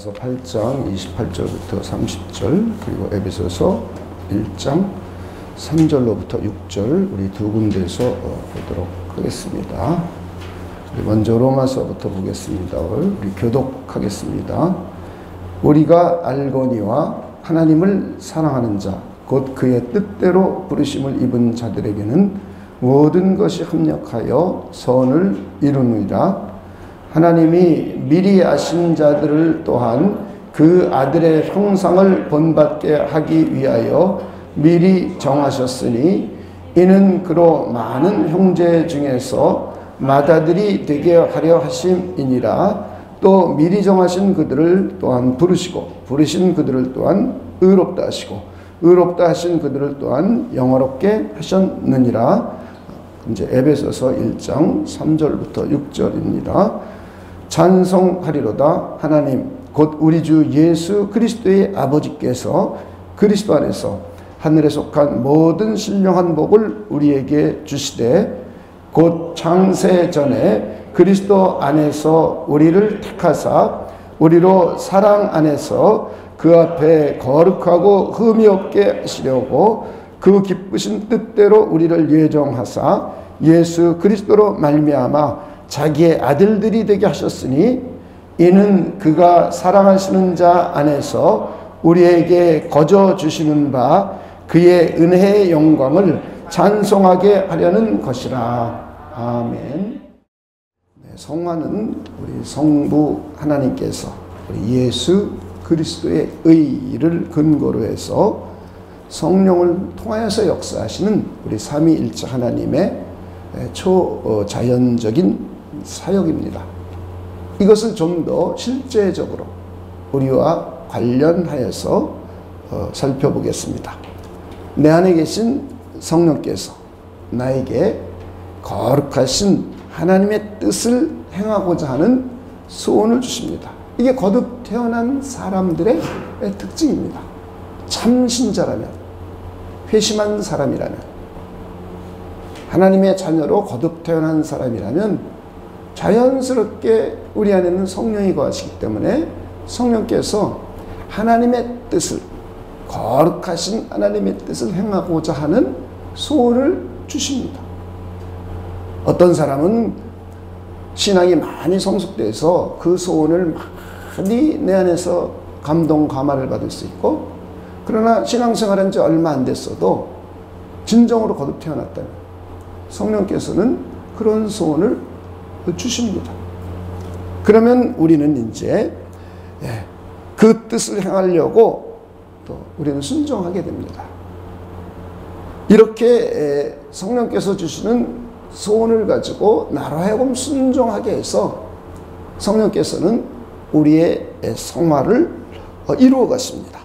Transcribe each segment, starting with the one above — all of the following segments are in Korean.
로마서 8장 28절부터 30절, 그리고 에베소서 1장 3절로부터 6절, 우리 두 군데에서 보도록 하겠습니다. 먼저 로마서부터 보겠습니다. 우리 교독하겠습니다. 우리가 알거니와 하나님을 사랑하는 자, 곧 그의 뜻대로 부르심을 입은 자들에게는 모든 것이 합력하여 선을 이루느니라. 하나님이 미리 아신 자들을 또한 그 아들의 형상을 본받게 하기 위하여 미리 정하셨으니, 이는 그로 많은 형제 중에서 맏아들이 되게 하려 하심이니라. 또 미리 정하신 그들을 또한 부르시고, 부르신 그들을 또한 의롭다 하시고, 의롭다 하신 그들을 또한 영화롭게 하셨느니라. 이제 에베소서 1장 3절부터 6절입니다. 찬송하리로다. 하나님 곧 우리 주 예수 그리스도의 아버지께서 그리스도 안에서 하늘에 속한 모든 신령한 복을 우리에게 주시되, 곧 창세 전에 그리스도 안에서 우리를 택하사 우리로 사랑 안에서 그 앞에 거룩하고 흠이 없게 하시려고 그 기쁘신 뜻대로 우리를 예정하사 예수 그리스도로 말미암아 자기의 아들들이 되게 하셨으니, 이는 그가 사랑하시는 자 안에서 우리에게 거저 주시는 바 그의 은혜의 영광을 찬송하게 하려는 것이라. 아멘. 성화는 우리 성부 하나님께서 우리 예수 그리스도의 의를 근거로 해서 성령을 통하여서 역사하시는 우리 삼위일체 하나님의 초자연적인 사역입니다. 이것을 좀 더 실제적으로 우리와 관련하여서 살펴보겠습니다. 내 안에 계신 성령께서 나에게 거룩하신 하나님의 뜻을 행하고자 하는 소원을 주십니다. 이게 거듭 태어난 사람들의 특징입니다. 참 신자라면, 회심한 사람이라면, 하나님의 자녀로 거듭 태어난 사람이라면 자연스럽게 우리 안에는 성령이 거하시기 때문에 성령께서 하나님의 뜻을, 거룩하신 하나님의 뜻을 행하고자 하는 소원을 주십니다. 어떤 사람은 신앙이 많이 성숙돼서 그 소원을 많이 내 안에서 감동, 감화를 받을 수 있고, 그러나 신앙생활한 지 얼마 안 됐어도 진정으로 거듭 태어났다면 성령께서는 그런 소원을 주십니다. 그러면 우리는 이제 그 뜻을 행하려고 또 우리는 순종하게 됩니다. 이렇게 성령께서 주시는 소원을 가지고 나로 하여금 순종하게 해서 성령께서는 우리의 성화를 이루어 가십니다.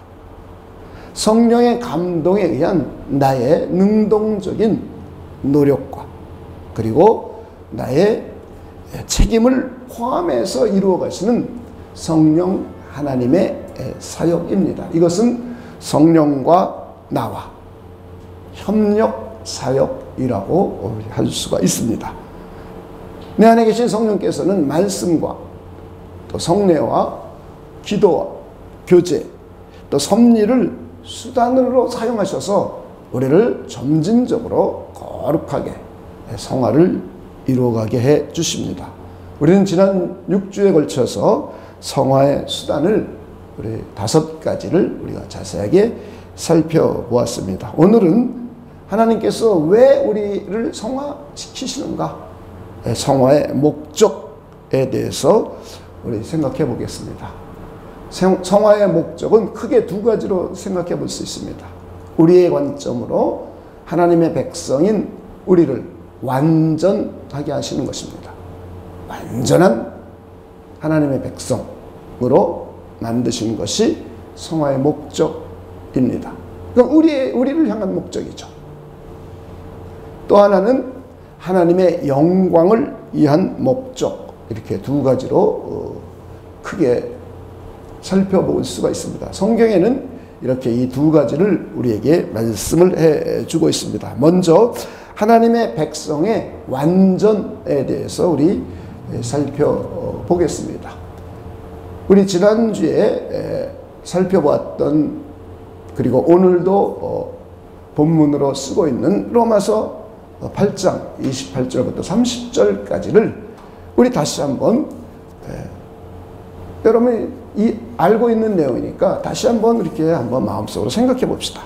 성령의 감동에 의한 나의 능동적인 노력과 그리고 나의 책임을 포함해서 이루어 가시는 성령 하나님의 사역입니다. 이것은 성령과 나와 협력 사역이라고 할 수가 있습니다. 내 안에 계신 성령께서는 말씀과 또 성례와 기도와 교제, 또 섭리를 수단으로 사용하셔서 우리를 점진적으로 거룩하게 성화를 이루어가게 해 주십니다. 우리는 지난 6주에 걸쳐서 성화의 수단을 우리 5가지를 우리가 자세하게 살펴보았습니다. 오늘은 하나님께서 왜 우리를 성화시키시는가? 성화의 목적에 대해서 우리 생각해 보겠습니다. 성화의 목적은 크게 2가지로 생각해 볼 수 있습니다. 우리의 관점으로 하나님의 백성인 우리를 완전하게 하시는 것입니다. 완전한 하나님의 백성으로 만드시는 것이 성화의 목적입니다. 그럼 우리를 향한 목적이죠. 또 하나는 하나님의 영광을 위한 목적, 이렇게 2가지로 크게 살펴볼 수가 있습니다. 성경에는 이렇게 이 2가지를 우리에게 말씀을 해주고 있습니다. 먼저 하나님의 백성의 완전에 대해서 우리 살펴보겠습니다. 우리 지난주에 살펴보았던, 그리고 오늘도 본문으로 쓰고 있는 로마서 8장 28절부터 30절까지를 우리 다시 한번, 여러분이 알고 있는 내용이니까 다시 한번 이렇게 한번 마음속으로 생각해 봅시다.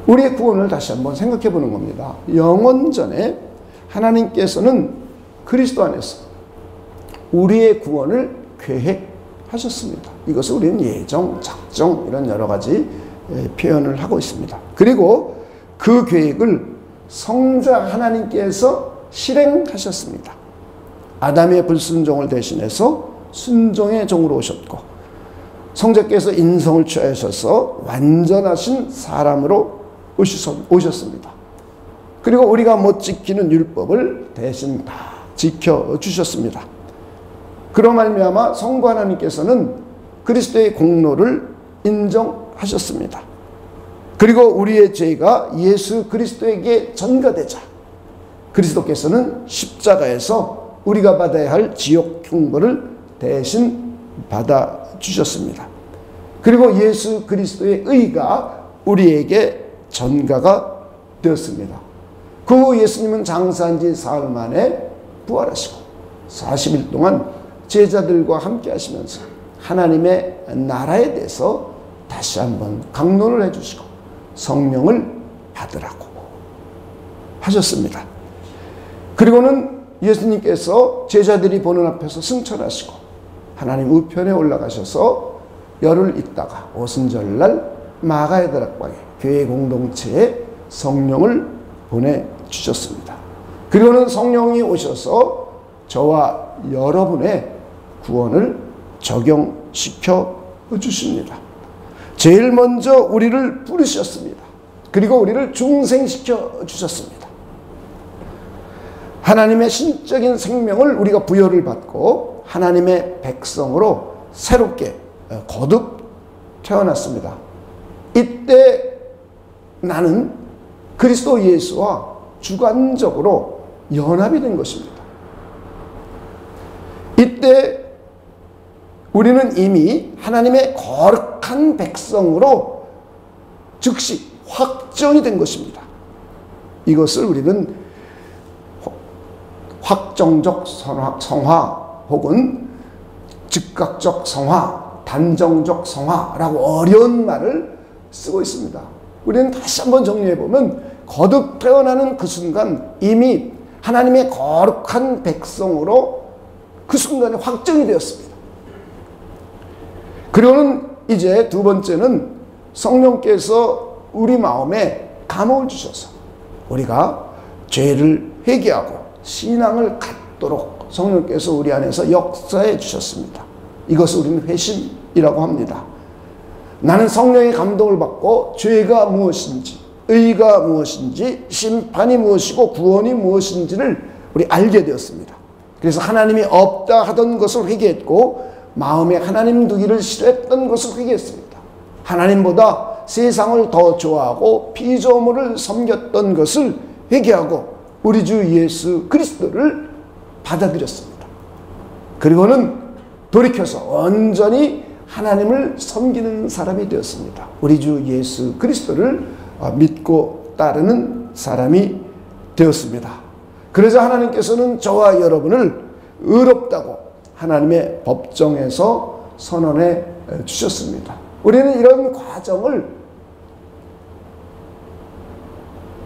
우리의 구원을 다시 한번 생각해 보는 겁니다. 영원전에 하나님께서는 그리스도 안에서 우리의 구원을 계획하셨습니다. 이것을 우리는 예정, 작정 이런 여러 가지 표현을 하고 있습니다. 그리고 그 계획을 성자 하나님께서 실행하셨습니다. 아담의 불순종을 대신해서 순종의 종으로 오셨고, 성자께서 인성을 취하셔서 완전하신 사람으로 오셨습니다. 그리고 우리가 못 지키는 율법을 대신 다 지켜주셨습니다. 그로 말미암아 성부 하나님께서는 그리스도의 공로를 인정하셨습니다. 그리고 우리의 죄가 예수 그리스도에게 전가되자 그리스도께서는 십자가에서 우리가 받아야 할 지옥 형벌을 대신 받아주셨습니다. 그리고 예수 그리스도의 의가 우리에게 전가가 되었습니다. 그 후 예수님은 장사한 지 사흘 만에 부활하시고 40일 동안 제자들과 함께 하시면서 하나님의 나라에 대해서 다시 한번 강론을 해주시고 성령을 받으라고 하셨습니다. 그리고는 예수님께서 제자들이 보는 앞에서 승천하시고 하나님 우편에 올라가셔서 열흘 있다가 오순절날 마가의 다락방에 교회 공동체에 성령을 보내주셨습니다. 그리고는 성령이 오셔서 저와 여러분의 구원을 적용시켜 주십니다. 제일 먼저 우리를 부르셨습니다. 그리고 우리를 중생시켜 주셨습니다. 하나님의 신적인 생명을 우리가 부여를 받고 하나님의 백성으로 새롭게 거듭 태어났습니다. 이때 나는 그리스도 예수와 주관적으로 연합이 된 것입니다. 이때 우리는 이미 하나님의 거룩한 백성으로 즉시 확정이 된 것입니다. 이것을 우리는 확정적 성화 혹은 즉각적 성화, 단정적 성화라고 어려운 말을 쓰고 있습니다. 우리는 다시 한번 정리해보면 거듭 태어나는 그 순간 이미 하나님의 거룩한 백성으로 그 순간에 확정이 되었습니다. 그리고는 이제 두 번째는 성령께서 우리 마음에 감옥을 주셔서 우리가 죄를 회개하고 신앙을 갖도록 성령께서 우리 안에서 역사해 주셨습니다. 이것을 우리는 회심이라고 합니다. 나는 성령의 감동을 받고 죄가 무엇인지, 의가 무엇인지, 심판이 무엇이고 구원이 무엇인지를 우리 알게 되었습니다. 그래서 하나님이 없다 하던 것을 회개했고 마음에 하나님 두기를 싫어했던 것을 회개했습니다. 하나님보다 세상을 더 좋아하고 피조물을 섬겼던 것을 회개하고 우리 주 예수 그리스도를 받아들였습니다. 그리고는 돌이켜서 온전히 하나님을 섬기는 사람이 되었습니다. 우리 주 예수 그리스도를 믿고 따르는 사람이 되었습니다. 그래서 하나님께서는 저와 여러분을 의롭다고 하나님의 법정에서 선언해 주셨습니다. 우리는 이런 과정을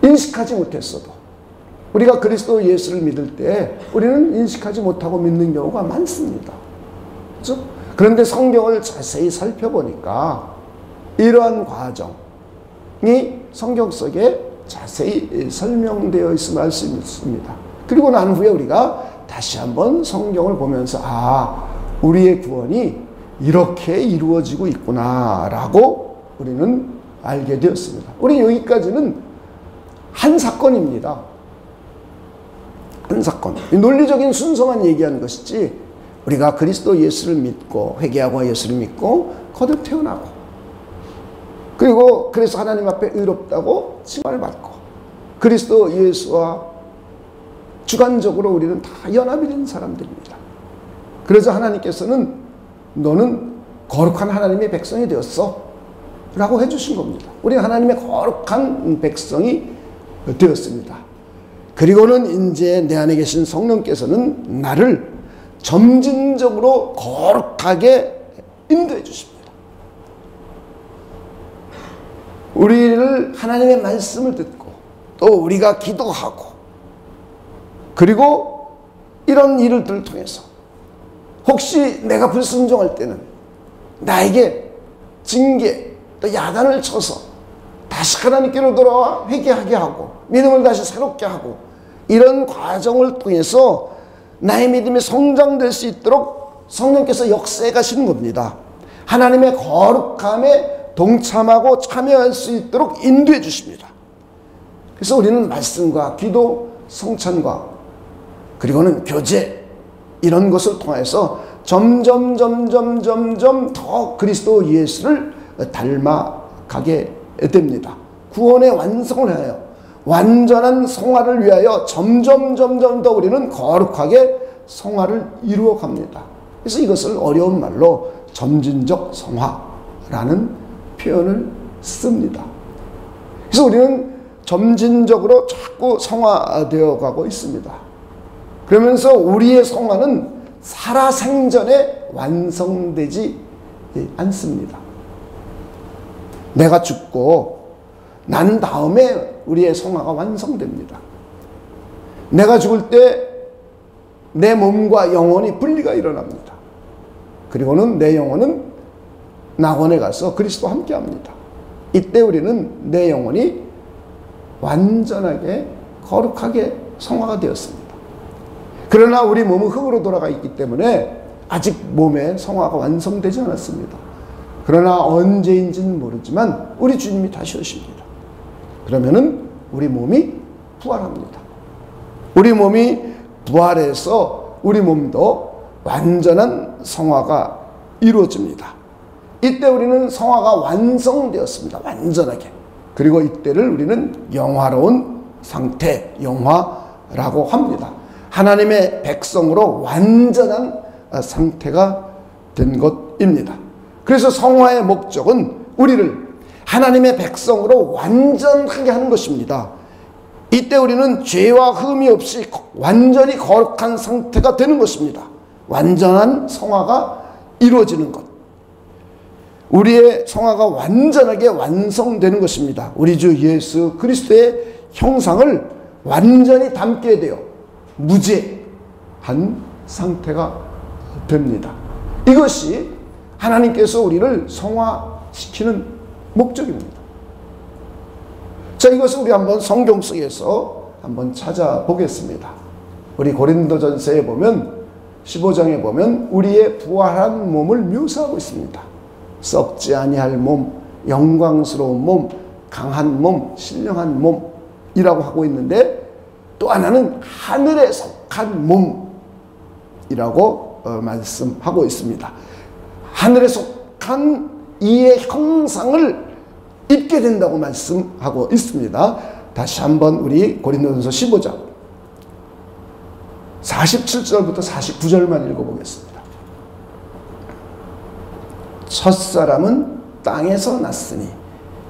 인식하지 못했어도 우리가 그리스도 예수를 믿을 때 우리는 인식하지 못하고 믿는 경우가 많습니다. 그렇죠? 그런데 성경을 자세히 살펴보니까 이러한 과정이 성경 속에 자세히 설명되어 있음을 알 수 있습니다. 그리고 난 후에 우리가 다시 한번 성경을 보면서 우리의 구원이 이렇게 이루어지고 있구나라고 우리는 알게 되었습니다. 우리 여기까지는 한 사건입니다. 한 사건. 논리적인 순서만 얘기하는 것이지 우리가 그리스도 예수를 믿고 회개하고 예수를 믿고 거듭 태어나고 그리고 그래서 하나님 앞에 의롭다고 칭함을 받고 그리스도 예수와 주관적으로 우리는 다 연합이 된 사람들입니다. 그래서 하나님께서는 너는 거룩한 하나님의 백성이 되었어 라고 해주신 겁니다. 우리가 하나님의 거룩한 백성이 되었습니다. 그리고는 이제 내 안에 계신 성령께서는 나를 점진적으로 거룩하게 인도해 주십니다. 우리를 하나님의 말씀을 듣고 또 우리가 기도하고 그리고 이런 일들을 통해서 혹시 내가 불순종할 때는 나에게 징계 또 야단을 쳐서 다시 하나님께로 돌아와 회개하게 하고 믿음을 다시 새롭게 하고 이런 과정을 통해서 나의 믿음이 성장될 수 있도록 성령께서 역사하시는 겁니다. 하나님의 거룩함에 동참하고 참여할 수 있도록 인도해 주십니다. 그래서 우리는 말씀과 기도, 성찬과 그리고는 교제 이런 것을 통해서 점점 더 그리스도 예수를 닮아가게 됩니다. 구원의 완성을 하여 완전한 성화를 위하여 점점 더 우리는 거룩하게 성화를 이루어 갑니다. 그래서 이것을 어려운 말로 점진적 성화라는 표현을 씁니다. 그래서 우리는 점진적으로 자꾸 성화되어 가고 있습니다. 그러면서 우리의 성화는 살아생전에 완성되지 않습니다. 내가 죽고 난 다음에 우리의 성화가 완성됩니다. 내가 죽을 때 내 몸과 영혼이 분리가 일어납니다. 그리고는 내 영혼은 낙원에 가서 그리스도와 함께 합니다. 이때 우리는 내 영혼이 완전하게 거룩하게 성화가 되었습니다. 그러나 우리 몸은 흙으로 돌아가 있기 때문에 아직 몸의 성화가 완성되지 않았습니다. 그러나 언제인지는 모르지만 우리 주님이 다시 오십니다. 그러면은 우리 몸이 부활합니다. 우리 몸이 부활해서 우리 몸도 완전한 성화가 이루어집니다. 이때 우리는 성화가 완성되었습니다. 완전하게. 그리고 이때를 우리는 영화로운 상태, 영화라고 합니다. 하나님의 백성으로 완전한 상태가 된 것입니다. 그래서 성화의 목적은 우리를 하나님의 백성으로 완전하게 하는 것입니다. 이때 우리는 죄와 흠이 없이 완전히 거룩한 상태가 되는 것입니다. 완전한 성화가 이루어지는 것. 우리의 성화가 완전하게 완성되는 것입니다. 우리 주 예수 그리스도의 형상을 완전히 담게 되어 무죄한 상태가 됩니다. 이것이 하나님께서 우리를 성화시키는 목적입니다. 자, 이것을 우리 한번 성경 속에서 한번 찾아보겠습니다. 우리 고린도전서에 보면 15장에 보면 우리의 부활한 몸을 묘사하고 있습니다. 썩지 아니할 몸, 영광스러운 몸, 강한 몸, 신령한 몸이라고 하고 있는데 또 하나는 하늘에 속한 몸이라고 말씀하고 있습니다. 하늘에 속한 이의 형상을 입게 된다고 말씀하고 있습니다. 다시 한번 우리 고린도전서 15장 47절부터 49절만 읽어보겠습니다. 첫사람은 땅에서 났으니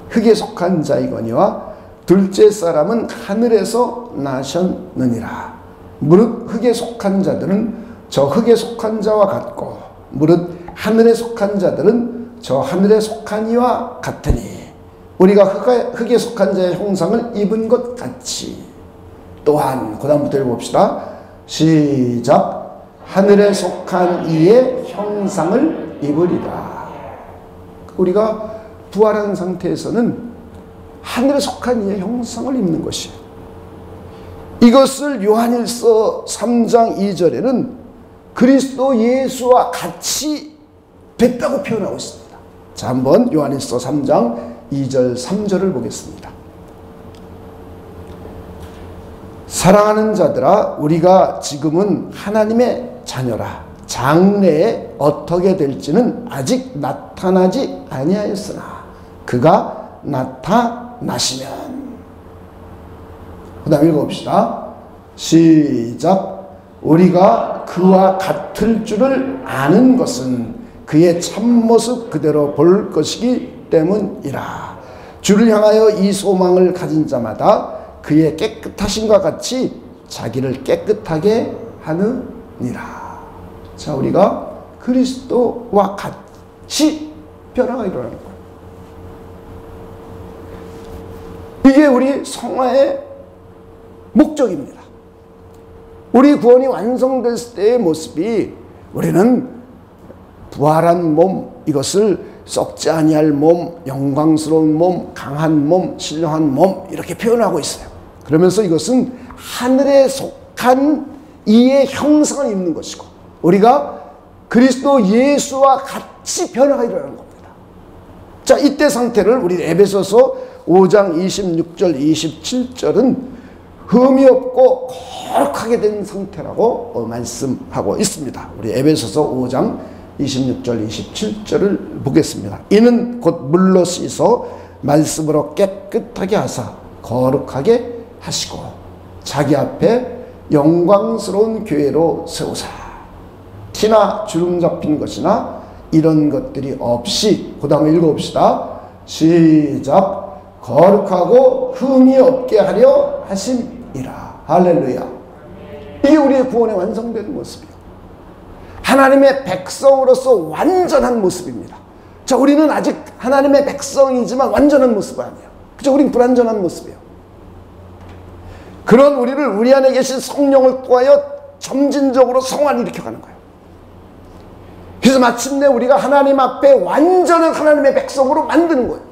흙에 속한 자이거니와 둘째 사람은 하늘에서 나셨느니라. 무릇 흙에 속한 자들은 저 흙에 속한 자와 같고 무릇 하늘에 속한 자들은 저 하늘에 속한 이와 같으니 우리가 흙에 속한 자의 형상을 입은 것 같이 또한 그 다음부터 읽어봅시다. 시작. 하늘에 속한 이의 형상을 입으리라. 우리가 부활한 상태에서는 하늘에 속한 이의 형상을 입는 것이에요. 이것을 요한일서 3장 2절에는 그리스도 예수와 같이 됐다고 표현하고 있습니다. 자, 한번 요한일서 3장 2절 3절을 보겠습니다. 사랑하는 자들아, 우리가 지금은 하나님의 자녀라. 장래에 어떻게 될지는 아직 나타나지 아니하였으나 그가 나타나시면. 그 다음 읽어봅시다. 시작. 우리가 그와 같을 줄을 아는 것은 그의 참모습 그대로 볼 것이기 때문이라. 주를 향하여 이 소망을 가진 자마다 그의 깨끗하심과 같이 자기를 깨끗하게 하느니라. 자, 우리가 그리스도와 같이 변화가 일어나는 거예요. 이게 우리 성화의 목적입니다. 우리 구원이 완성됐을 때의 모습이, 우리는 부활한 몸, 이것을 썩지 아니할 몸, 영광스러운 몸, 강한 몸, 신령한 몸, 이렇게 표현하고 있어요. 그러면서 이것은 하늘에 속한 이의 형상을 입는 것이고, 우리가 그리스도 예수와 같이 변화가 일어나는 겁니다. 자, 이때 상태를 우리 에베소서 5장 26절 27절은 흠이 없고 거룩하게 된 상태라고 말씀하고 있습니다. 우리 에베소서 5장 26절 27절을 보겠습니다. 이는 곧 물로 씻어 말씀으로 깨끗하게 하사 거룩하게 하시고 자기 앞에 영광스러운 교회로 세우사 티나 주름 잡힌 것이나 이런 것들이 없이, 그 다음에 읽어봅시다. 시작. 거룩하고 흠이 없게 하려 하심이라. 할렐루야. 이게 우리의 구원의 완성된 모습이에요. 하나님의 백성으로서 완전한 모습입니다. 자, 우리는 아직 하나님의 백성이지만 완전한 모습은 아니에요. 그죠? 우린 불완전한 모습이에요. 그런 우리를 우리 안에 계신 성령을 통하여 점진적으로 성화를 일으켜가는 거예요. 그래서 마침내 우리가 하나님 앞에 완전한 하나님의 백성으로 만드는 거예요.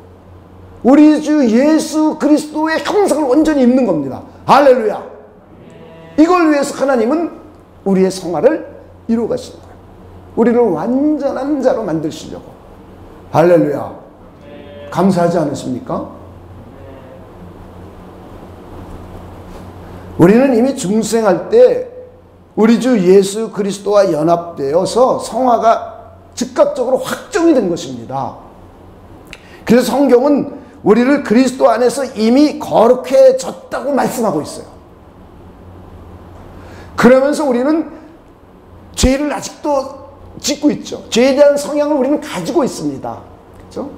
우리 주 예수 그리스도의 형상을 완전히 입는 겁니다. 할렐루야. 이걸 위해서 하나님은 우리의 성화를 이루어 가시는 거예요. 우리를 완전한 자로 만드시려고. 할렐루야. 감사하지 않으십니까? 우리는 이미 중생할 때 우리 주 예수 그리스도와 연합되어서 성화가 즉각적으로 확정이 된 것입니다. 그래서 성경은 우리를 그리스도 안에서 이미 거룩해졌다고 말씀하고 있어요. 그러면서 우리는 죄를 아직도 짓고 있죠. 죄에 대한 성향을 우리는 가지고 있습니다. 그렇죠?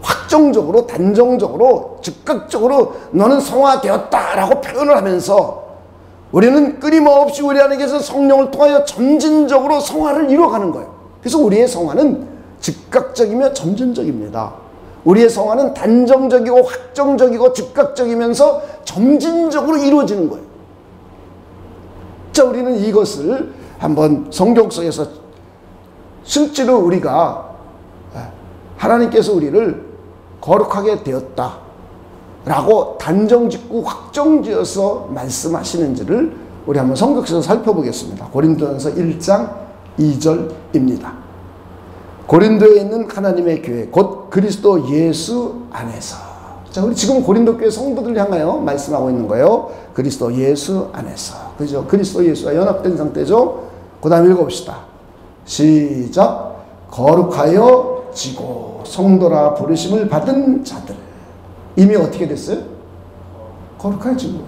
확정적으로, 단정적으로, 즉각적으로 너는 성화되었다라고 표현을 하면서 우리는 끊임없이 우리 안에 계신 성령을 통하여 점진적으로 성화를 이루어가는 거예요. 그래서 우리의 성화는 즉각적이며 점진적입니다. 우리의 성화는 단정적이고 확정적이고 즉각적이면서 점진적으로 이루어지는 거예요. 자, 우리는 이것을 한번 성경 속에서 실제로 우리가 하나님께서 우리를 거룩하게 되었다 라고 단정짓고 확정지어서 말씀하시는지를 우리 한번 성경에서 살펴보겠습니다. 고린도전서 1장 2절입니다. 고린도에 있는 하나님의 교회 곧 그리스도 예수 안에서. 자, 우리 지금 고린도 교회 성도들 향하여 말씀하고 있는 거예요. 그리스도 예수 안에서. 그죠? 그리스도 예수와 연합된 상태죠. 그 다음 읽어봅시다. 시작. 거룩하여 지고 성도라 부르심을 받은 자들. 이미 어떻게 됐어요? 거룩해진 거예요.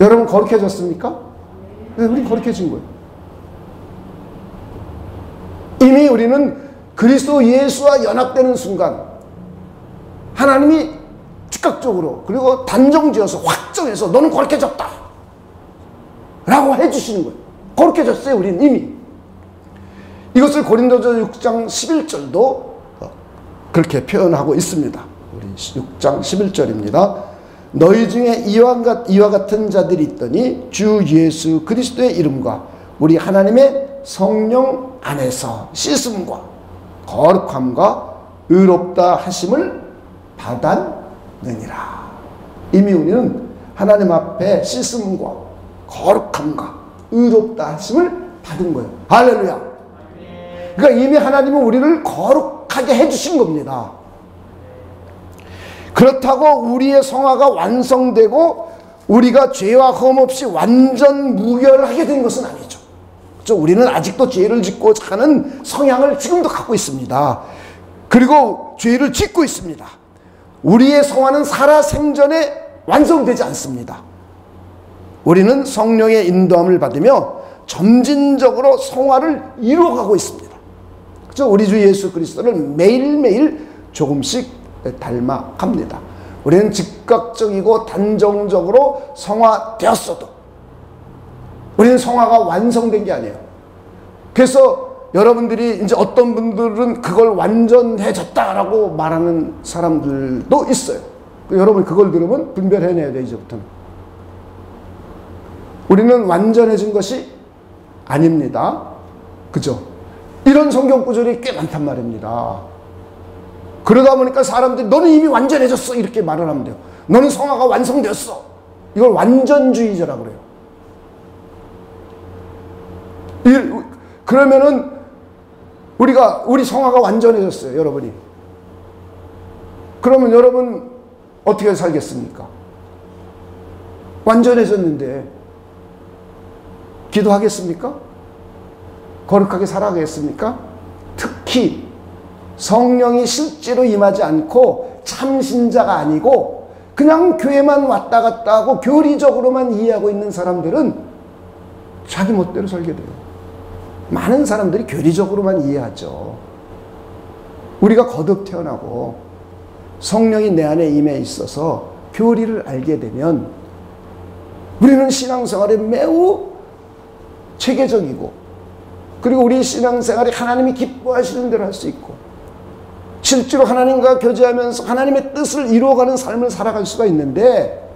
여러분 거룩해졌습니까? 네, 우리 거룩해진 거예요. 이미 우리는 그리스도 예수와 연합되는 순간 하나님이 즉각적으로 그리고 단정지어서 확정해서 너는 거룩해졌다 라고 해주시는 거예요. 거룩해졌어요. 우리는 이미. 이것을 고린도전 6장 11절도 그렇게 표현하고 있습니다. 우리 6장 11절입니다. 너희 중에 이와 같은 자들이 있더니 주 예수 그리스도의 이름과 우리 하나님의 성령 안에서 씻음과 거룩함과 의롭다 하심을 받았느니라. 이미 우리는 하나님 앞에 씻음과 거룩함과 의롭다 하심을 받은 거예요. 할렐루야. 그러니까 이미 하나님은 우리를 거룩하게 해주신 겁니다. 그렇다고 우리의 성화가 완성되고 우리가 죄와 흠 없이 완전 무결하게 된 것은 아니죠. 그렇죠? 우리는 아직도 죄를 짓고 사는 성향을 지금도 갖고 있습니다. 그리고 죄를 짓고 있습니다. 우리의 성화는 살아생전에 완성되지 않습니다. 우리는 성령의 인도함을 받으며 점진적으로 성화를 이루어가고 있습니다. 그죠? 우리 주 예수 그리스도를 매일매일 조금씩 닮아갑니다. 우리는 즉각적이고 단정적으로 성화되었어도 우리는 성화가 완성된 게 아니에요. 그래서 여러분들이 이제 어떤 분들은 그걸 완전해졌다라고 말하는 사람들도 있어요. 여러분 그걸 들으면 분별해내야 돼, 이제부터는. 우리는 완전해진 것이 아닙니다. 그죠? 이런 성경 구절이 꽤 많단 말입니다. 그러다 보니까 사람들이 너는 이미 완전해졌어 이렇게 말을 하면 돼요. 너는 성화가 완성되었어. 이걸 완전주의자라고 그래요. 그러면은 우리 성화가 완전해졌어요, 여러분이. 그러면 여러분 어떻게 살겠습니까? 완전해졌는데 기도하겠습니까? 거룩하게 살아가겠습니까? 특히 성령이 실제로 임하지 않고 참신자가 아니고 그냥 교회만 왔다 갔다 하고 교리적으로만 이해하고 있는 사람들은 자기 멋대로 살게 돼요. 많은 사람들이 교리적으로만 이해하죠. 우리가 거듭 태어나고 성령이 내 안에 임해 있어서 교리를 알게 되면 우리는 신앙생활에 매우 체계적이고, 그리고 우리 신앙생활이 하나님이 기뻐하시는 대로 할 수 있고, 실제로 하나님과 교제하면서 하나님의 뜻을 이루어가는 삶을 살아갈 수가 있는데,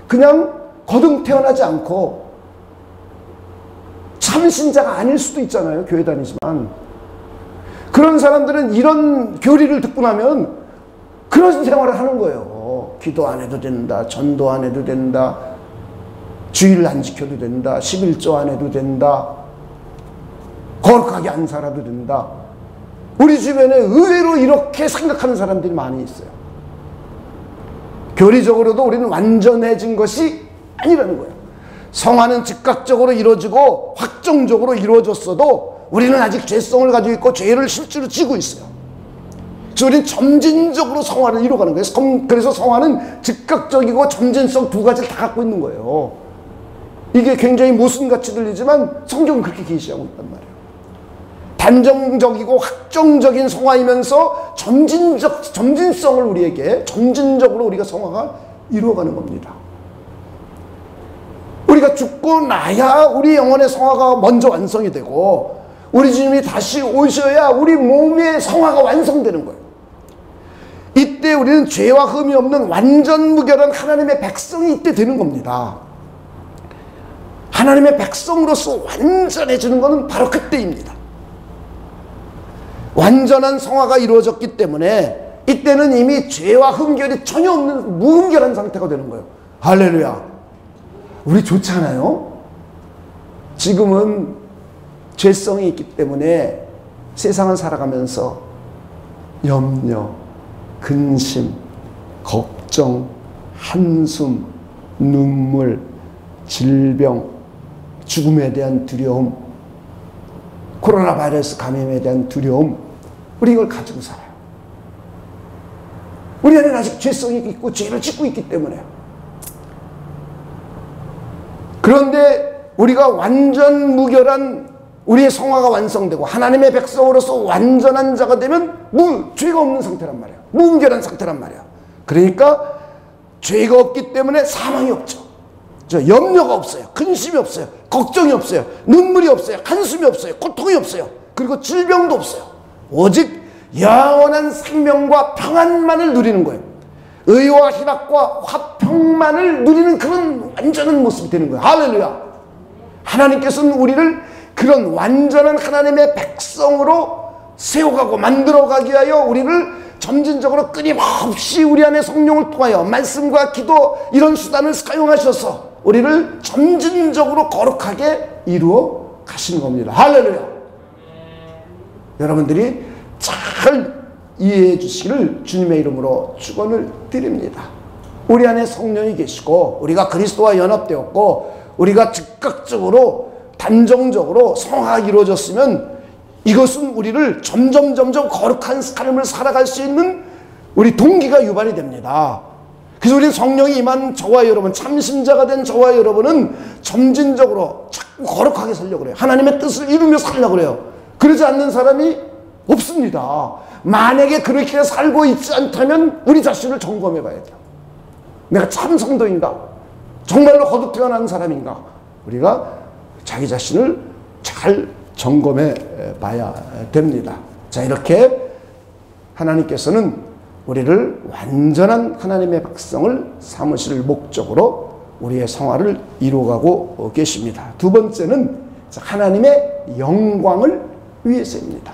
그냥 거듭 태어나지 않고 참신자가 아닐 수도 있잖아요, 교회 다니지만. 그런 사람들은 이런 교리를 듣고 나면 그런 생활을 하는 거예요. 기도 안 해도 된다, 전도 안 해도 된다, 주일 안 지켜도 된다, 11조 안 해도 된다, 거룩하게 안 살아도 된다. 우리 주변에 의외로 이렇게 생각하는 사람들이 많이 있어요. 교리적으로도 우리는 완전해진 것이 아니라는 거예요. 성화는 즉각적으로 이루어지고 확정적으로 이루어졌어도 우리는 아직 죄성을 가지고 있고 죄를 실제로 지고 있어요. 그래서 우리는 점진적으로 성화를 이루어가는 거예요. 그래서 성화는 즉각적이고 점진성 두 가지를 다 갖고 있는 거예요. 이게 굉장히 모순같이 들리지만 성경은 그렇게 계시하고 있단 말이에요. 단정적이고 확정적인 성화이면서 점진성을 우리에게 점진적으로 우리가 성화가 이루어가는 겁니다. 우리가 죽고 나야 우리 영혼의 성화가 먼저 완성이 되고 우리 주님이 다시 오셔야 우리 몸의 성화가 완성되는 거예요. 이때 우리는 죄와 흠이 없는 완전 무결한 하나님의 백성이 이때 되는 겁니다. 하나님의 백성으로서 완전해지는 것은 바로 그때입니다. 완전한 성화가 이루어졌기 때문에 이때는 이미 죄와 흠결이 전혀 없는 무흠결한 상태가 되는 거예요. 할렐루야. 우리 좋잖아요. 지금은 죄성이 있기 때문에 세상을 살아가면서 염려, 근심, 걱정, 한숨, 눈물, 질병, 죽음에 대한 두려움, 코로나 바이러스 감염에 대한 두려움, 우리 이걸 가지고 살아요. 우리 안에는 아직 죄성이 있고 죄를 짓고 있기 때문에. 그런데 우리가 완전 무결한 우리의 성화가 완성되고 하나님의 백성으로서 완전한 자가 되면 죄가 없는 상태란 말이야. 무분결한 상태란 말이야. 그러니까 죄가 없기 때문에 사망이 없죠. 염려가 없어요. 근심이 없어요. 걱정이 없어요. 눈물이 없어요. 한숨이 없어요. 고통이 없어요. 그리고 질병도 없어요. 오직 영원한 생명과 평안만을 누리는 거예요. 의와 희락과 화평만을 누리는 그런 완전한 모습이 되는 거예요. 할렐루야. 하나님께서는 우리를 그런 완전한 하나님의 백성으로 세워가고 만들어가기 위하여 우리를 점진적으로 끊임없이 우리 안에 성령을 통하여 말씀과 기도 이런 수단을 사용하셔서 우리를 점진적으로 거룩하게 이루어 가시는 겁니다. 할렐루야. 여러분들이 잘 이해해 주시기를 주님의 이름으로 축원을 드립니다. 우리 안에 성령이 계시고 우리가 그리스도와 연합되었고 우리가 즉각적으로 단정적으로 성화가 이루어졌으면 이것은 우리를 점점 거룩한 삶을 살아갈 수 있는 우리 동기가 유발이 됩니다. 그래서 우리 성령이 임한 저와 여러분, 참신자가 된 저와 여러분은 점진적으로 자꾸 거룩하게 살려고 그래요. 하나님의 뜻을 이루며 살려고 그래요. 그러지 않는 사람이 없습니다. 만약에 그렇게 살고 있지 않다면 우리 자신을 점검해 봐야 돼요. 내가 참 성도인가? 정말로 거듭 태어난 사람인가? 우리가 자기 자신을 잘 점검해 봐야 됩니다. 자, 이렇게 하나님께서는 우리를 완전한 하나님의 백성을 삼으실 목적으로 우리의 성화를 이루어가고 계십니다. 두 번째는 하나님의 영광을 위해서입니다.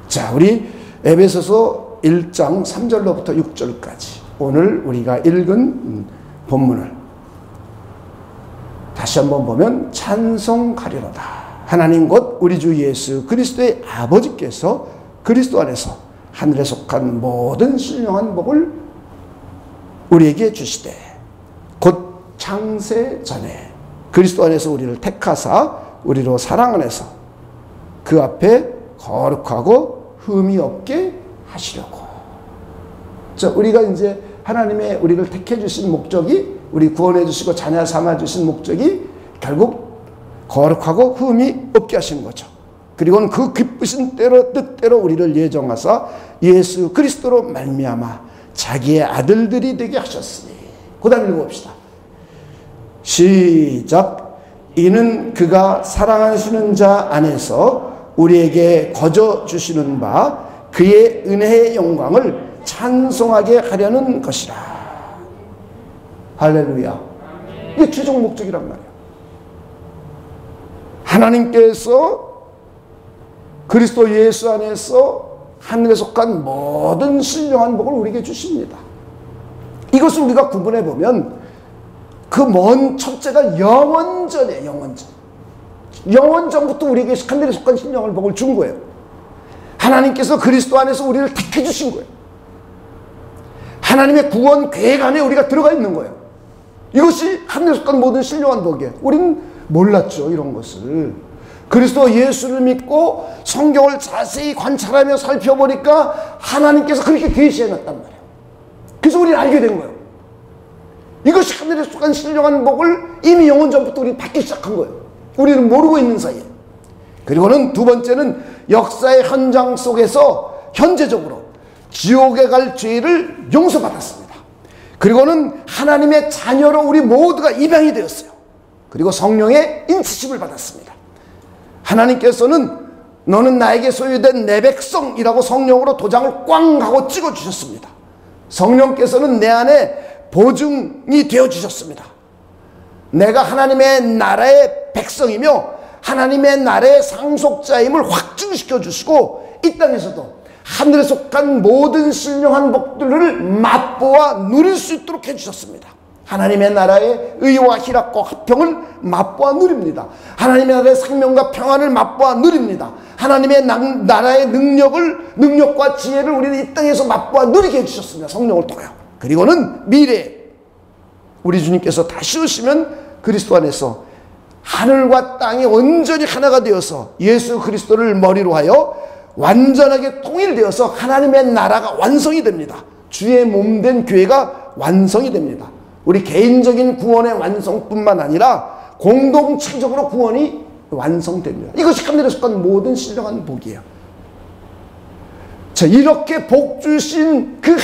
자, 우리 에베소서 1장 3절로부터 6절까지 오늘 우리가 읽은 본문을 다시 한번 보면 찬송가리로다. 하나님 곧 우리 주 예수 그리스도의 아버지께서 그리스도 안에서 하늘에 속한 모든 신령한 복을 우리에게 주시되 곧 창세 전에 그리스도 안에서 우리를 택하사 우리로 사랑 안에서 그 앞에 거룩하고 흠이 없게 하시려고. 자, 우리가 이제 하나님의 우리를 택해 주신 목적이, 우리 구원해 주시고 자녀 삼아 주신 목적이 결국 거룩하고 흠이 없게 하신 거죠. 그리고는 그 기쁘신 뜻대로 우리를 예정하사 예수 그리스도로 말미암아 자기의 아들들이 되게 하셨으니. 그 다음 읽어봅시다. 시작. 이는 그가 사랑하시는 자 안에서 우리에게 거저 주시는 바 그의 은혜의 영광을 찬송하게 하려는 것이라. 할렐루야. 이게 최종 목적이란 말이에요. 하나님께서 그리스도 예수 안에서 하늘에 속한 모든 신령한 복을 우리에게 주십니다. 이것을 우리가 구분해 보면 그 먼 첫째가 영원전이에요. 영원전. 영원전부터 우리에게 하늘에 속한 신령한 복을 준 거예요. 하나님께서 그리스도 안에서 우리를 택해 주신 거예요. 하나님의 구원 계획 안에 우리가 들어가 있는 거예요. 이것이 하늘에 속한 모든 신령한 복이에요. 우리는 몰랐죠, 이런 것을. 그리스도 예수를 믿고 성경을 자세히 관찰하며 살펴보니까 하나님께서 그렇게 계시해 놨단 말이에요. 그래서 우리는 알게 된 거예요. 이것이 하늘에 속한 신령한 복을 이미 영원 전부터 우리는 받기 시작한 거예요. 우리는 모르고 있는 사이에. 그리고는 두 번째는 역사의 현장 속에서 현재적으로 지옥에 갈 죄를 용서받았습니다. 그리고는 하나님의 자녀로 우리 모두가 입양이 되었어요. 그리고 성령의 인치심을 받았습니다. 하나님께서는 너는 나에게 소유된 내 백성이라고 성령으로 도장을 꽝 하고 찍어주셨습니다. 성령께서는 내 안에 보증이 되어주셨습니다. 내가 하나님의 나라의 백성이며 하나님의 나라의 상속자임을 확증시켜 주시고 이 땅에서도 하늘에 속한 모든 신령한 복들을 맛보아 누릴 수 있도록 해주셨습니다. 하나님의 나라의 의와 희락과 화평을 맛보아 누립니다. 하나님의 나라의 생명과 평안을 맛보아 누립니다. 하나님의 나라의 능력과 지혜를 우리는 이 땅에서 맛보아 누리게 해주셨습니다. 성령을 통하여. 그리고는 미래에 우리 주님께서 다시 오시면 그리스도 안에서 하늘과 땅이 온전히 하나가 되어서 예수 그리스도를 머리로 하여 완전하게 통일되어서 하나님의 나라가 완성이 됩니다. 주의 몸된 교회가 완성이 됩니다. 우리 개인적인 구원의 완성뿐만 아니라 공동체적으로 구원이 완성됩니다. 이것이 하늘에 속한 모든 신령한 복이에요. 자, 이렇게 복 주신 그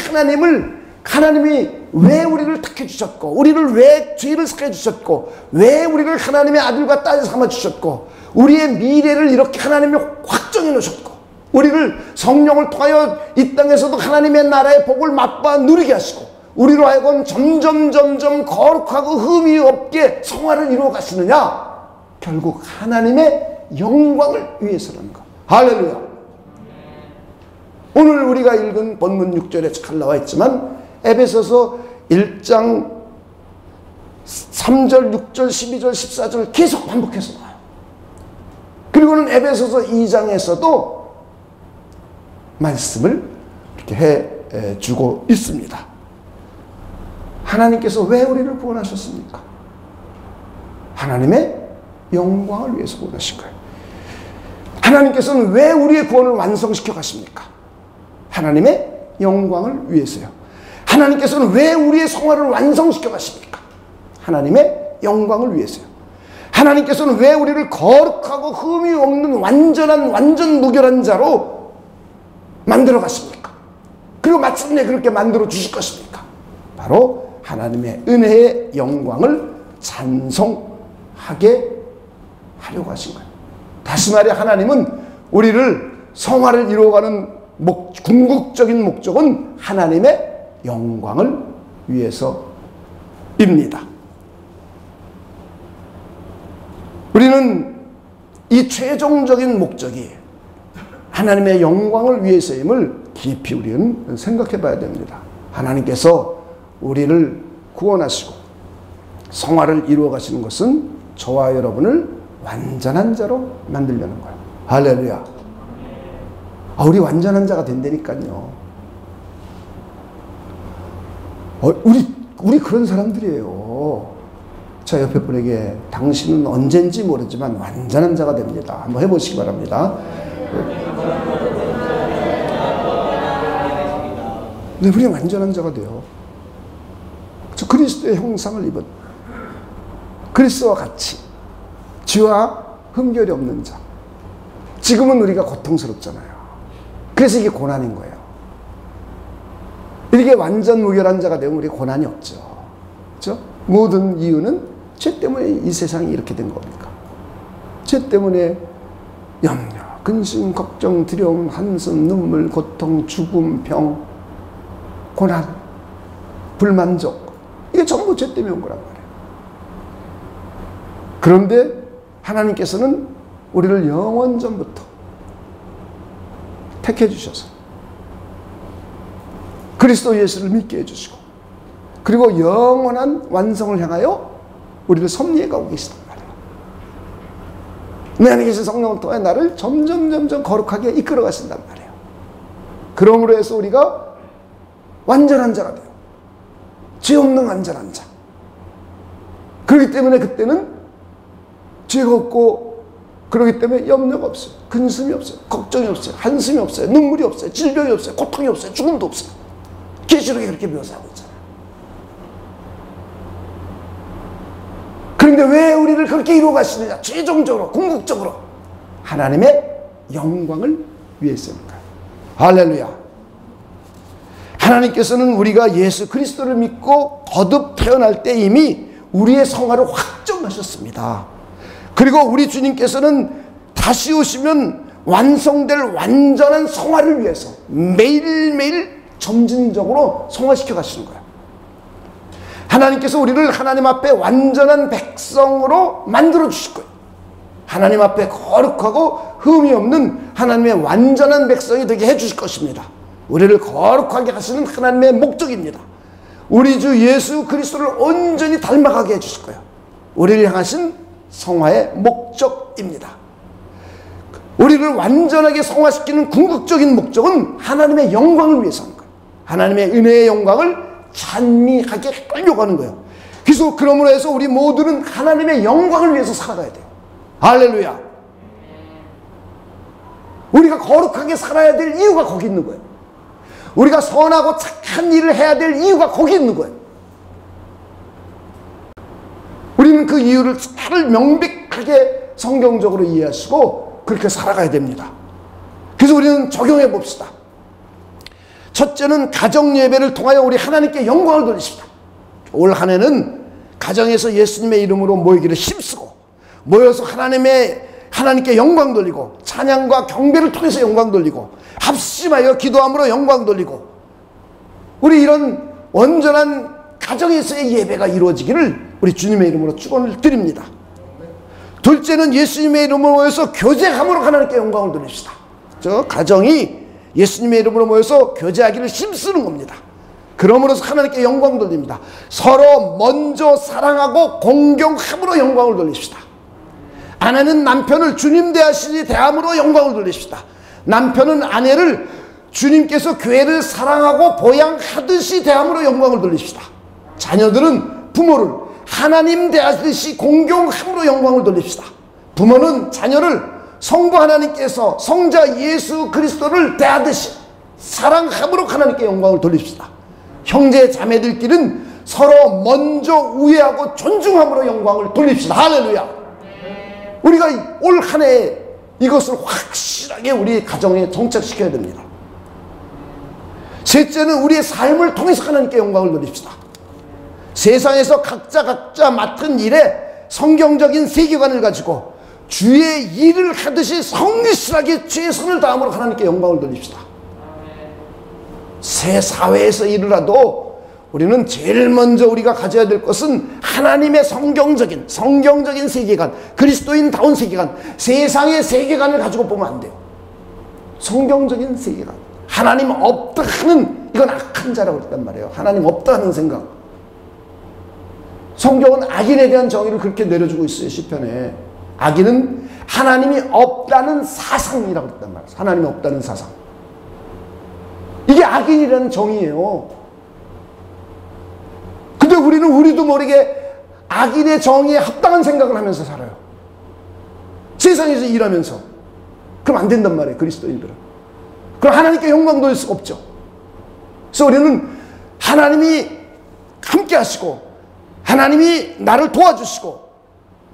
하나님이 왜 우리를 택해 주셨고, 우리를 왜 죄를 사해 주셨고, 왜 우리를 하나님의 아들과 딸 삼아 주셨고, 우리의 미래를 이렇게 하나님이 확정해 놓으셨고, 우리를 성령을 통하여 이 땅에서도 하나님의 나라의 복을 맛보아 누리게 하시고, 우리로 하여금 점점 거룩하고 흠이 없게 성화를 이루어 가시느냐? 결국 하나님의 영광을 위해서라는 것. 할렐루야. 오늘 우리가 읽은 본문 6절에 잘 나와 있지만 에베소서 1장 3절, 6절, 12절, 14절 계속 반복해서 나와요. 그리고는 에베소서 2장에서도 말씀을 이렇게 해주고 있습니다. 하나님께서 왜 우리를 구원하셨습니까? 하나님의 영광을 위해서 구원하신 거예요. 하나님께서는 왜 우리의 구원을 완성시켜 가십니까? 하나님의 영광을 위해서요. 하나님께서는 왜 우리의 성화를 완성시켜 가십니까? 하나님의 영광을 위해서요. 하나님께서는 왜 우리를 거룩하고 흠이 없는 완전 무결한 자로 만들어 가십니까? 그리고 마침내 그렇게 만들어 주실 것입니까? 바로 하나님의 은혜의 영광을 찬송하게 하려고 하신 거예요. 다시 말해 하나님은 우리를 성화를 이루어가는 궁극적인 목적은 하나님의 영광을 위해서입니다. 우리는 이 최종적인 목적이 하나님의 영광을 위해서임을 깊이 우리는 생각해 봐야 됩니다. 하나님께서 우리를 구원하시고 성화를 이루어 가시는 것은 저와 여러분을 완전한 자로 만들려는 거예요. 할렐루야. 우리 완전한 자가 된다니까요. 우리 그런 사람들이에요. 자, 옆에 분에게 당신은 언젠지 모르지만 완전한 자가 됩니다. 한번 해보시기 바랍니다. 네, 우리 완전한 자가 돼요. 저 그리스도의 형상을 입은 그리스도와 같이 죄와 흠결이 없는 자. 지금은 우리가 고통스럽잖아요. 그래서 이게 고난인 거예요. 이렇게 완전 무결한 자가 되면 우리 고난이 없죠. 그렇죠? 모든 이유는 죄 때문에 이 세상이 이렇게 된 겁니까? 죄 때문에 염려, 근심, 걱정, 두려움, 한숨, 눈물, 고통, 죽음, 병, 고난, 불만족, 이게 전부 죄 때문에 온 거란 말이에요. 그런데 하나님께서는 우리를 영원전부터 택해 주셔서 그리스도 예수를 믿게 해주시고 그리고 영원한 완성을 향하여 우리를 섭리해 가고 계시단 말이에요. 내 안에 계신 성령을 통해 나를 점점 거룩하게 이끌어 가신단 말이에요. 그러므로 해서 우리가 완전한 자가 돼요. 죄 없는 완전한 자. 그렇기 때문에 그때는 죄가 없고 그렇기 때문에 염려가 없어요. 근심이 없어요. 걱정이 없어요. 한숨이 없어요. 눈물이 없어요. 질병이 없어요. 고통이 없어요. 죽음도 없어요. 계시록이 그렇게 묘사하고 있잖아요. 그런데 왜 우리를 그렇게 이루어 가시느냐? 최종적으로 궁극적으로 하나님의 영광을 위해서입니다. 할렐루야. 하나님께서는 우리가 예수 그리스도를 믿고 거듭 태어날 때 이미 우리의 성화를 확정하셨습니다. 그리고 우리 주님께서는 다시 오시면 완성될 완전한 성화를 위해서 매일매일 점진적으로 성화시켜 가시는 거예요. 하나님께서 우리를 하나님 앞에 완전한 백성으로 만들어 주실 거예요. 하나님 앞에 거룩하고 흠이 없는 하나님의 완전한 백성이 되게 해 주실 것입니다. 우리를 거룩하게 하시는 하나님의 목적입니다. 우리 주 예수 그리스도를 온전히 닮아가게 해 주실 거예요. 우리를 향하신 성화의 목적입니다. 우리를 완전하게 성화시키는 궁극적인 목적은 하나님의 영광을 위해서 하는 거예요. 하나님의 은혜의 영광을 찬미하게 하려고 하는 거예요. 그래서 그러므로 해서 우리 모두는 하나님의 영광을 위해서 살아가야 돼요. 할렐루야. 우리가 거룩하게 살아야 될 이유가 거기 있는 거예요. 우리가 선하고 착한 일을 해야 될 이유가 거기 있는 거예요. 우리는 그 이유를 잘 명백하게 성경적으로 이해하시고 그렇게 살아가야 됩니다. 그래서 우리는 적용해 봅시다. 첫째는 가정 예배를 통하여 우리 하나님께 영광을 돌리십시다. 올 한 해는 가정에서 예수님의 이름으로 모이기를 힘쓰고 모여서 하나님께 영광 돌리고 찬양과 경배를 통해서 영광 돌리고 합심하여 기도함으로 영광 돌리고 우리 이런 온전한 가정에서의 예배가 이루어지기를 우리 주님의 이름으로 축원을 드립니다. 둘째는 예수님의 이름으로 모여서 교제함으로 하나님께 영광을 돌립시다. 저 가정이 예수님의 이름으로 모여서 교제하기를 힘쓰는 겁니다. 그러므로서 하나님께 영광 돌립니다. 서로 먼저 사랑하고 공경함으로 영광을 돌립시다. 아내는 남편을 주님 대하시니 대함으로 영광을 돌립시다. 남편은 아내를 주님께서 교회를 사랑하고 보양하듯이 대함으로 영광을 돌립시다. 자녀들은 부모를 하나님 대하듯이 공경함으로 영광을 돌립시다. 부모는 자녀를 성부 하나님께서 성자 예수 그리스도를 대하듯이 사랑함으로 하나님께 영광을 돌립시다. 형제 자매들끼리는 서로 먼저 우애하고 존중함으로 영광을 돌립시다. 할렐루야. 우리가 올 한 해 이것을 확실하게 우리 가정에 정착시켜야 됩니다. 셋째는 우리의 삶을 통해서 하나님께 영광을 돌립시다. 세상에서 각자 맡은 일에 성경적인 세계관을 가지고 주의 일을 하듯이 성실하게 최선을 다함으로 하나님께 영광을 돌립시다. 새 사회에서 일을 하도 우리는 제일 먼저 우리가 가져야 될 것은 하나님의 성경적인 세계관, 그리스도인다운 세계관, 세상의 세계관을 가지고 보면 안 돼요. 성경적인 세계관. 하나님 없다 하는, 이건 악한 자라고 했단 말이에요. 하나님 없다 하는 생각. 성경은 악인에 대한 정의를 그렇게 내려주고 있어요. 시편에. 악인은 하나님이 없다는 사상이라고 했단 말이에요. 하나님이 없다는 사상. 이게 악인이라는 정의예요. 근데 우리도 모르게 악인의 정의에 합당한 생각을 하면서 살아요. 세상에서 일하면서. 그럼 안 된단 말이에요. 그리스도인들은. 그럼 하나님께 영광 돌릴 수가 없죠. 그래서 우리는 하나님이 함께 하시고, 하나님이 나를 도와주시고,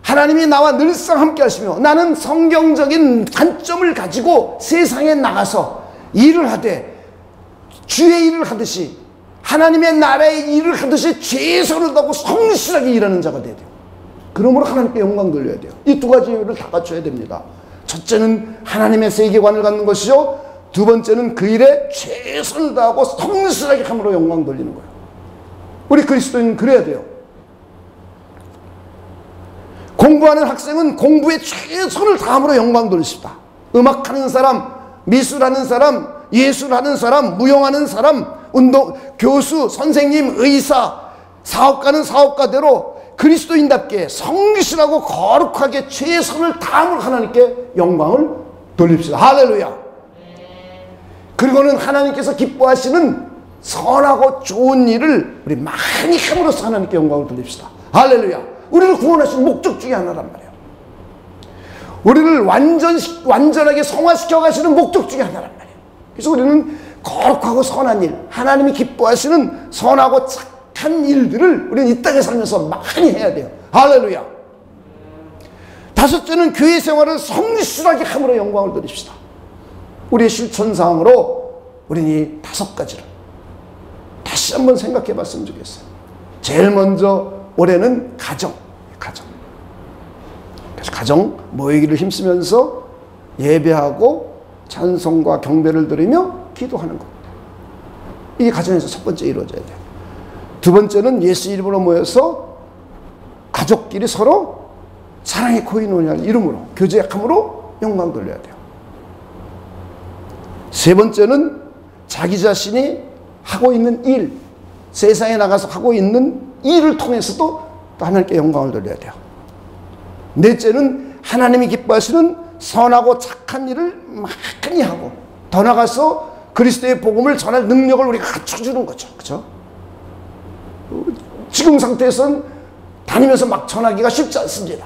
하나님이 나와 늘상 함께 하시며, 나는 성경적인 관점을 가지고 세상에 나가서 일을 하되, 주의 일을 하듯이, 하나님의 나라의 일을 하듯이 최선을 다하고 성실하게 일하는 자가 돼야 돼요. 그러므로 하나님께 영광 돌려야 돼요. 이 두 가지를 다 갖춰야 됩니다. 첫째는 하나님의 세계관을 갖는 것이죠. 두 번째는 그 일에 최선을 다하고 성실하게 함으로 영광 돌리는 거예요. 우리 그리스도인은 그래야 돼요. 공부하는 학생은 공부에 최선을 다함으로 영광 돌리십니다. 음악하는 사람, 미술하는 사람, 예술하는 사람, 무용하는 사람, 교수, 선생님, 의사, 사업가는 사업가대로 그리스도인답게 성실하고 거룩하게 최선을 다함으로 하나님께 영광을 돌립시다. 할렐루야. 그리고는 하나님께서 기뻐하시는 선하고 좋은 일을 우리 많이 함으로써 하나님께 영광을 돌립시다. 할렐루야. 우리를 구원하신 목적 중에 하나란 말이에요. 우리를 완전하게 성화시켜 가시는 목적 중에 하나란 말이에요. 그래서 우리는 거룩하고 선한 일, 하나님이 기뻐하시는 선하고 착한 일들을 우리는 이 땅에 살면서 많이 해야 돼요. 할렐루야. 다섯째는 교회 생활을 성실하게 함으로 영광을 돌립시다. 우리의 실천사항으로 우리는 이 다섯 가지를 다시 한번 생각해 봤으면 좋겠어요. 제일 먼저 올해는 가정. 그래서 가정 모이기를 힘쓰면서 예배하고 찬송과 경배를 드리며 기도하는 것. 이게 가정에서 첫 번째 이루어져야 돼요. 두 번째는 예수 이름으로 모여서 가족끼리 서로 사랑의 코이노니아를 이름으로 교제함으로 영광 돌려야 돼요. 세 번째는 자기 자신이 하고 있는 일, 세상에 나가서 하고 있는 일을 통해서도 또 하나님께 영광을 돌려야 돼요. 넷째는 하나님이 기뻐하시는 선하고 착한 일을 많이 하고, 더 나아가서 그리스도의 복음을 전할 능력을 우리가 갖춰주는 거죠. 그렇죠? 지금 상태에서는 다니면서 막 전하기가 쉽지 않습니다.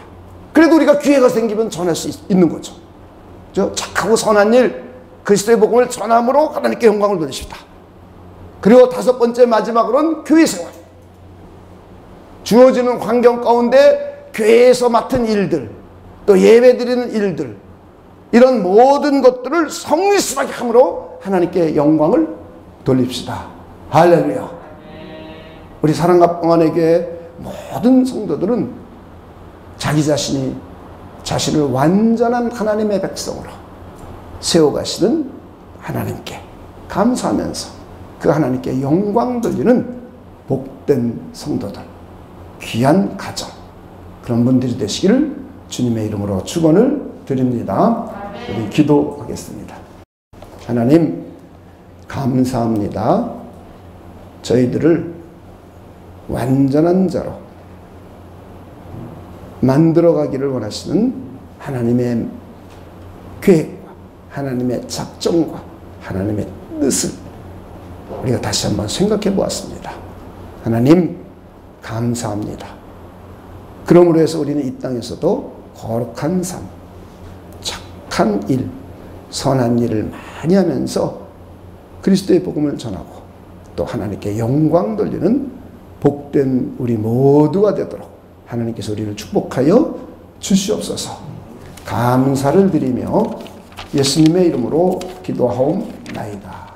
그래도 우리가 기회가 생기면 전할 수 있는 거죠. 그렇죠? 착하고 선한 일, 그리스도의 복음을 전함으로 하나님께 영광을 돌리십니다. 그리고 다섯 번째 마지막으로는 교회 생활. 주어지는 환경 가운데 교회에서 맡은 일들, 또 예배드리는 일들, 이런 모든 것들을 성실하게 함으로 하나님께 영광을 돌립시다. 할렐루야. 우리 사랑과 평안에게 모든 성도들은 자기 자신을 완전한 하나님의 백성으로 세워가시는 하나님께 감사하면서 그 하나님께 영광 돌리는 복된 성도들, 귀한 가정, 그런 분들이 되시기를 주님의 이름으로 축원을 드립니다. 우리 기도하겠습니다. 하나님 감사합니다. 저희들을 완전한 자로 만들어가기를 원하시는 하나님의 계획과 하나님의 작정과 하나님의 뜻을 우리가 다시 한번 생각해 보았습니다. 하나님 감사합니다. 그러므로 해서 우리는 이 땅에서도 거룩한 삶, 착한 일, 선한 일을 많이 하면서 그리스도의 복음을 전하고 또 하나님께 영광 돌리는 복된 우리 모두가 되도록 하나님께서 우리를 축복하여 주시옵소서. 감사를 드리며 예수님의 이름으로 기도하옵나이다.